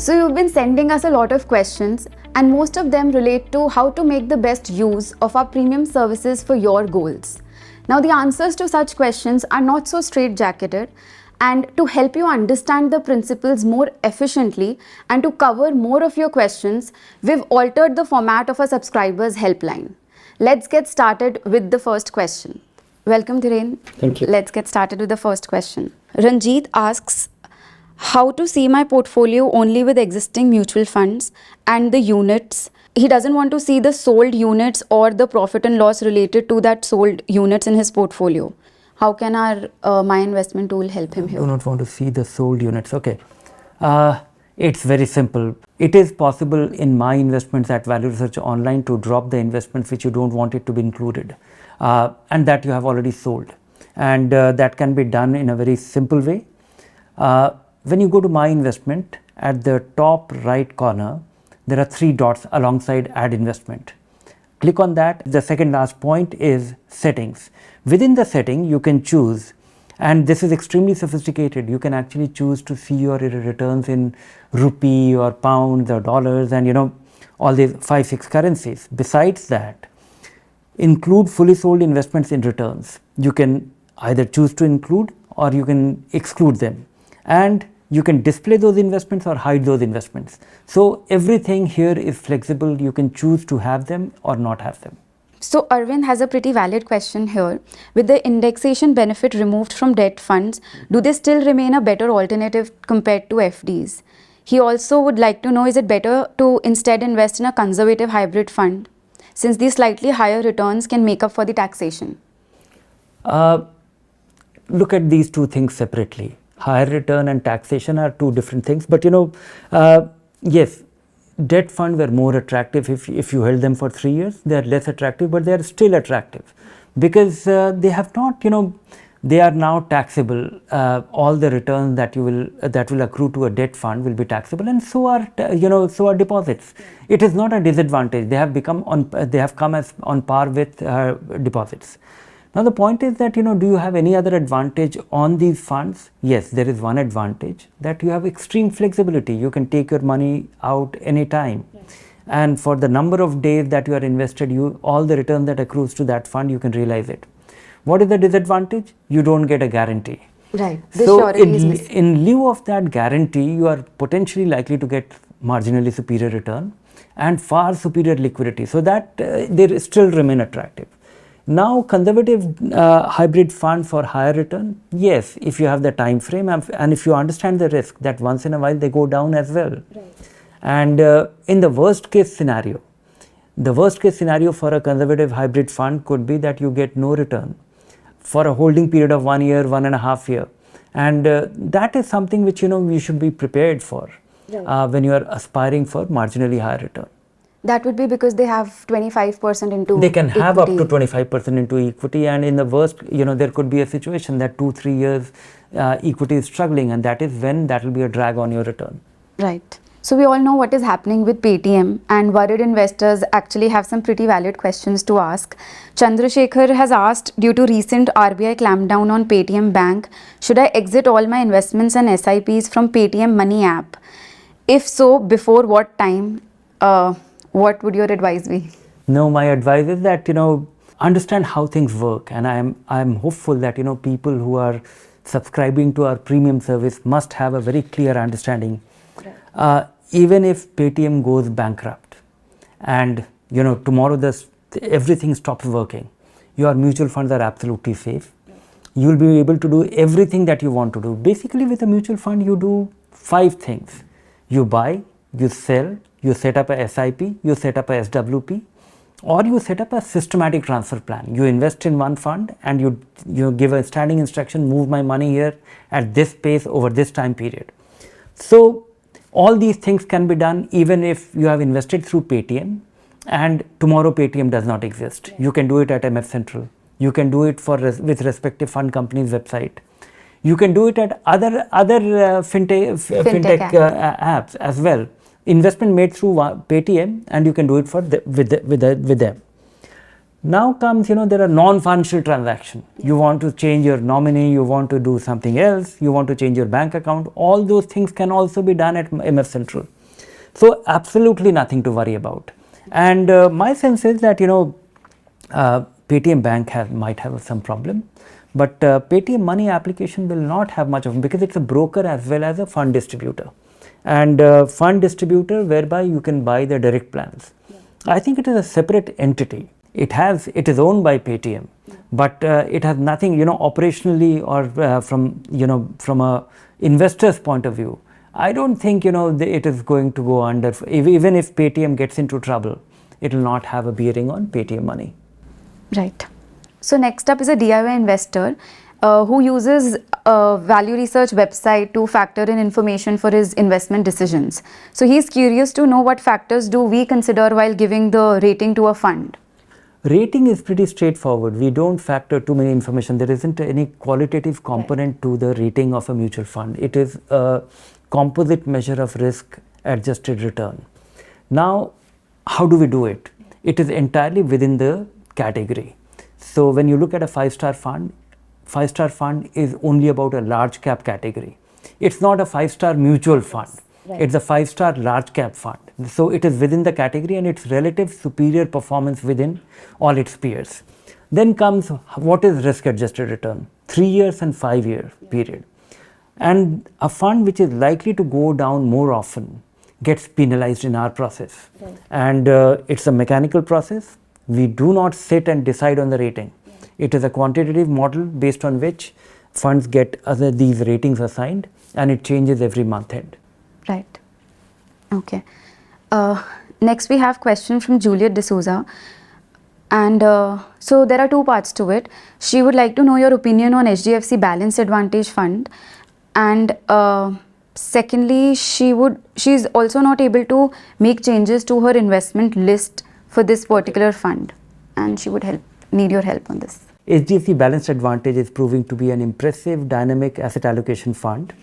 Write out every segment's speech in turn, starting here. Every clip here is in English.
So you've been sending us a lot of questions, and most of them relate to how to make the best use of our premium services for your goals. Now, the answers to such questions are not so straitjacketed, and to help you understand the principles more efficiently and to cover more of your questions, we've altered the format of a subscriber's helpline. Let's get started with the first question. Welcome, Dhiren. Thank you. Let's get started with the first question. Ranjit asks, how to see my portfolio only with existing mutual funds and the units. He doesn't want to see the sold units or the profit and loss related to that sold units in his portfolio. How can our My Investment tool help him here? Do not want to see the sold units. Okay. It's very simple. It is possible in My Investments at Value Research Online to drop the investments which you don't want it to be included and that you have already sold. And that can be done in a very simple way. When you go to My Investment, at the top right corner, there are 3 dots alongside Add Investment. Click on that. The second last point is Settings. Within the setting, you can choose, and this is extremely sophisticated, you can actually choose to see your returns in rupee or pounds or dollars and all these 5-6 currencies. Besides that, include fully sold investments in returns. You can either choose to include or you can exclude them. And you can display those investments or hide those investments. So everything here is flexible. You can choose to have them or not have them. So Arvind has a pretty valid question here. With the indexation benefit removed from debt funds, do they still remain a better alternative compared to FDs? He also would like to know, is it better to instead invest in a conservative hybrid fund, since these slightly higher returns can make up for the taxation? Look at these two things separately. Higher return and taxation are two different things, but yes, debt funds were more attractive if you held them for 3 years. They are less attractive, but they are still attractive because they have not, they are now taxable. All the returns that will accrue to a debt fund will be taxable, and so are deposits. It is not a disadvantage. They have come as on par with deposits. Now the point is that, do you have any other advantage on these funds? Yes, there is one advantage, that you have extreme flexibility. You can take your money out anytime. Yes. And for the number of days that you are invested, all the return that accrues to that fund, you can realize it. What is the disadvantage? You don't get a guarantee. Right. So in lieu of that guarantee, you are potentially likely to get marginally superior return and far superior liquidity. So that they still remain attractive. Now, conservative hybrid fund for higher return, yes, if you have the time frame and if you understand the risk that once in a while they go down as well. Right. And in the worst case scenario for a conservative hybrid fund could be that you get no return for a holding period of 1 year, 1.5 years. And that is something which you should be prepared for. Right. When you are aspiring for marginally higher return. That would be because they have 25% into They can have equity. up to 25% into equity, and in the worst, there could be a situation that 2-3 years equity is struggling, and that is when that will be a drag on your return. Right. So we all know what is happening with Paytm, and worried investors actually have some pretty valid questions to ask. Chandrasekhar has asked, due to recent RBI clampdown on Paytm Bank, should I exit all my investments and SIPs from Paytm Money App? If so, before what time? What would your advice be? No, my advice is that, understand how things work. And I'm hopeful that, people who are subscribing to our premium service must have a very clear understanding. Right. Even if Paytm goes bankrupt and, tomorrow everything stops working, your mutual funds are absolutely safe. Right. You will be able to do everything that you want to do. Basically, with a mutual fund, you do 5 things. You buy, you sell, you set up a SIP, you set up a SWP, or you set up a systematic transfer plan. You invest in one fund and you give a standing instruction, move my money here at this pace over this time period. So all these things can be done even if you have invested through Paytm and tomorrow Paytm does not exist. You can do it at MF Central. You can do it with respective fund companies' website. You can do it at other fintech apps as well. Investment made through Paytm, and you can do it with them. Now comes, there are non-financial transactions. You want to change your nominee, you want to do something else, you want to change your bank account. All those things can also be done at MF Central. So absolutely nothing to worry about. And my sense is that, Paytm Bank might have some problem, but Paytm Money application will not have much of, because it's a broker as well as a fund distributor. And fund distributor whereby you can buy the direct plans. I think it is a separate entity. It is owned by Paytm, but it has nothing, operationally or from a investor's point of view. I don't think, it is going to go under, even if Paytm gets into trouble, it will not have a bearing on Paytm Money. Right. So next up is a DIY investor who uses a value research website to factor in information for his investment decisions. So he's curious to know what factors do we consider while giving the rating to a fund. Rating is pretty straightforward. We don't factor too many information. There isn't any qualitative component to the rating of a mutual fund. It is a composite measure of risk adjusted return. Now, how do we do it? It is entirely within the category. So when you look at a five-star fund is only about a large cap category. It's not a five-star mutual fund. Right. It's a five-star large cap fund. So it is within the category and its relative superior performance within all its peers. Then comes what is risk adjusted return? 3 years and 5 year period. And a fund which is likely to go down more often gets penalized in our process. Right. And it's a mechanical process. We do not sit and decide on the rating. It is a quantitative model based on which funds get these ratings assigned, and it changes every month end. Right. Okay. Next we have question from Juliet D'Souza, and so there are two parts to it. She would like to know your opinion on HDFC Balanced Advantage Fund, and secondly she's also not able to make changes to her investment list for this particular fund, and she would need your help on this. HDFC Balanced Advantage is proving to be an impressive dynamic asset allocation fund.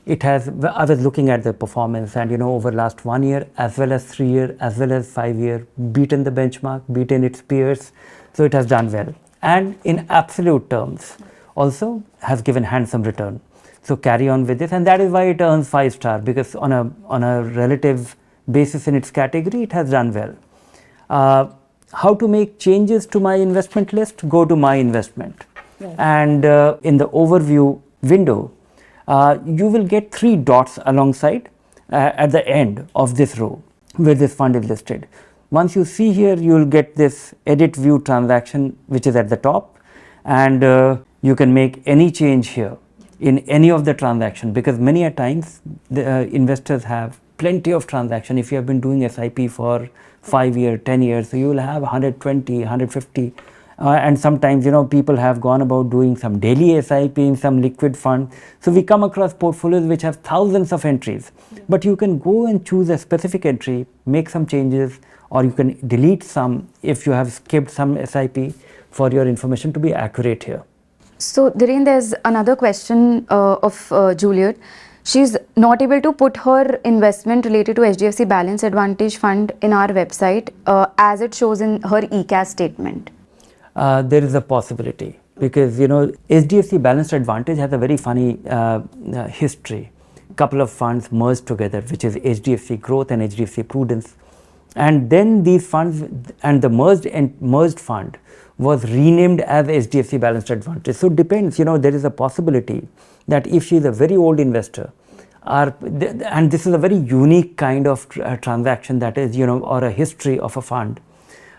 I was looking at the performance, and over last 1 year as well as 3 year as well as 5 year, beaten the benchmark, beaten its peers. So it has done well, and in absolute terms also has given handsome return. So carry on with this, and that is why it earns 5-star, because on a relative basis in its category it has done well. How to make changes to my investment list? Go to my investment. Yes. And in the overview window, you will get 3 dots alongside at the end of this row where this fund is listed. Once you see here, you will get this edit view transaction which is at the top, and you can make any change here in any of the transaction, because many a times the investors have plenty of transaction. If you have been doing SIP for 5 years, 10 years, so you will have 120, 150, and sometimes people have gone about doing some daily SIP in some liquid fund. So we come across portfolios which have thousands of entries, but you can go and choose a specific entry, make some changes, or you can delete some if you have skipped some SIP for your information to be accurate here. So Dhiren, there's another question of Juliet. She's not able to put her investment related to HDFC Balanced Advantage Fund in our website as it shows in her eCAS statement. There is a possibility, because HDFC Balanced Advantage has a very funny history. Couple of funds merged together, which is HDFC Growth and HDFC Prudence, and then these funds and the merged fund was renamed as HDFC Balanced Advantage. So it depends, there is a possibility that if she is a very old investor, and this is a very unique kind of transaction, that is, or a history of a fund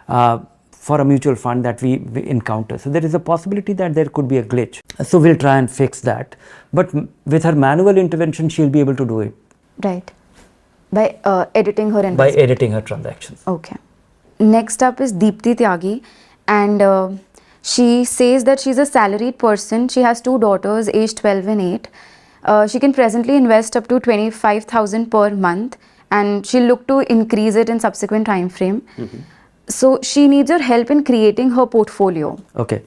for a mutual fund that we encounter. So there is a possibility that there could be a glitch. So we'll try and fix that. But with her manual intervention, she'll be able to do it. Right. By editing her investment. By editing her transactions. Okay. Next up is Deepthi Tyagi, and she says that she's a salaried person. She has 2 daughters aged 12 and 8. She can presently invest up to 25,000 per month, and she'll look to increase it in subsequent time frame. Mm-hmm. So she needs your help in creating her portfolio. Okay.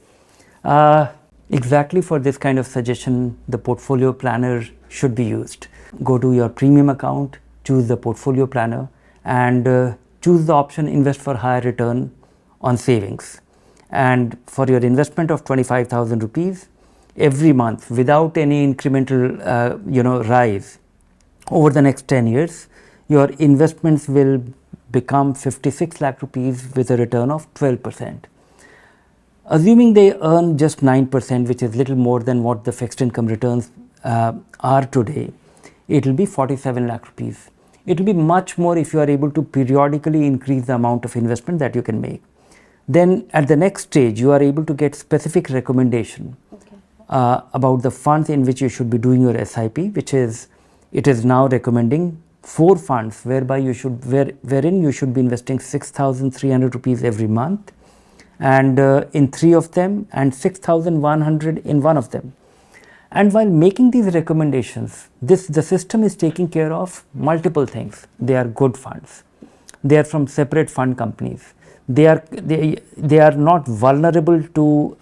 Exactly for this kind of suggestion, the portfolio planner should be used. Go to your premium account, choose the portfolio planner, and choose the option invest for higher return on savings. and for your investment of 25,000 rupees every month without any incremental rise over the next 10 years, your investments will become 56 lakh rupees with a return of 12%. Assuming they earn just 9%, which is little more than what the fixed income returns are today, it will be 47 lakh rupees. It will be much more if you are able to periodically increase the amount of investment that you can make. Then at the next stage, you are able to get specific recommendation about the funds in which you should be doing your SIP, which is, it is now recommending 4 funds wherein you should be investing 6,300 rupees every month, and in 3 of them, and 6,100 in 1 of them. And while making these recommendations, the system is taking care of multiple things. They are good funds. They are from separate fund companies. They are not vulnerable to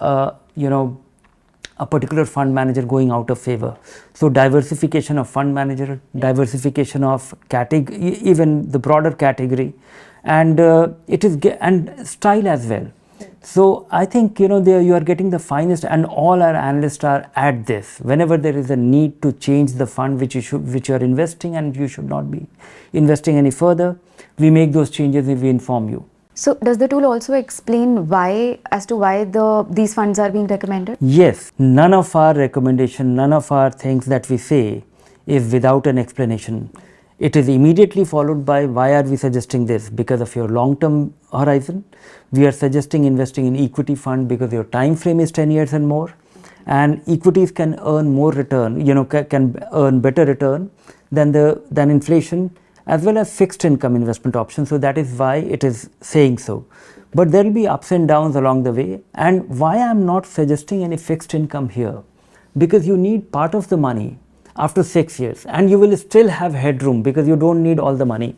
a particular fund manager going out of favor. So diversification of fund manager, diversification of category, even the broader category, and and style as well. So I think you are getting the finest, and all our analysts are at this. Whenever there is a need to change the fund which you are investing and you should not be investing any further, we make those changes and we inform you. So does the tool also explain why these funds are being recommended? Yes, none of our recommendation, none of our things that we say is without an explanation. It is immediately followed by why are we suggesting this? Because of your long-term horizon. We are suggesting investing in equity fund because your time frame is 10 years and more, and equities can earn more return, can earn better return than inflation, as well as fixed income investment options. So that is why it is saying so. But there will be ups and downs along the way. And why I am not suggesting any fixed income here? Because you need part of the money after 6 years, and you will still have headroom because you don't need all the money.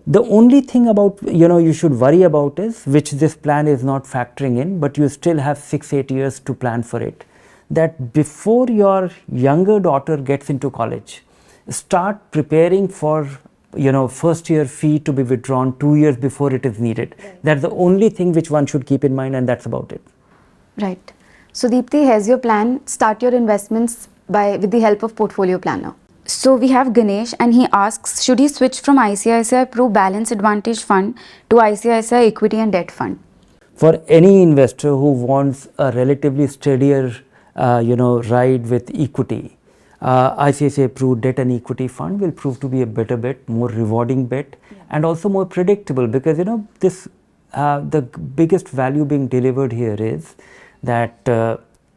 The only thing about you should worry about is, which this plan is not factoring in, but you still have 6-8 years to plan for it, that before your younger daughter gets into college, start preparing for first year fee to be withdrawn 2 years before it is needed. Right. That's the only thing which one should keep in mind, and that's about it. Right. So Deepthi, here's your plan. Start your investments with the help of Portfolio Planner. So we have Ganesh, and he asks, should he switch from ICICI Pro Balance Advantage Fund to ICICI Equity and Debt Fund? For any investor who wants a relatively steadier ride with equity, ICICI Pro Debt and Equity Fund will prove to be a better bet, more rewarding bet, and also more predictable, because the biggest value being delivered here is that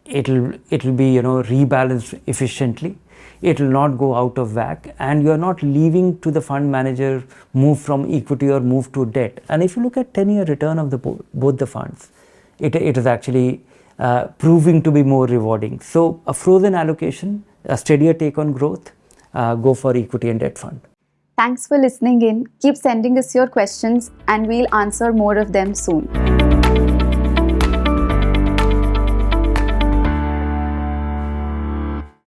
it'll be rebalanced efficiently. It will not go out of whack, and you are not leaving to the fund manager move from equity or move to debt. And if you look at 10-year return of both the funds, it is actually proving to be more rewarding. So a frozen allocation, a steadier take on growth, go for equity and debt fund. Thanks for listening in. Keep sending us your questions and we'll answer more of them soon.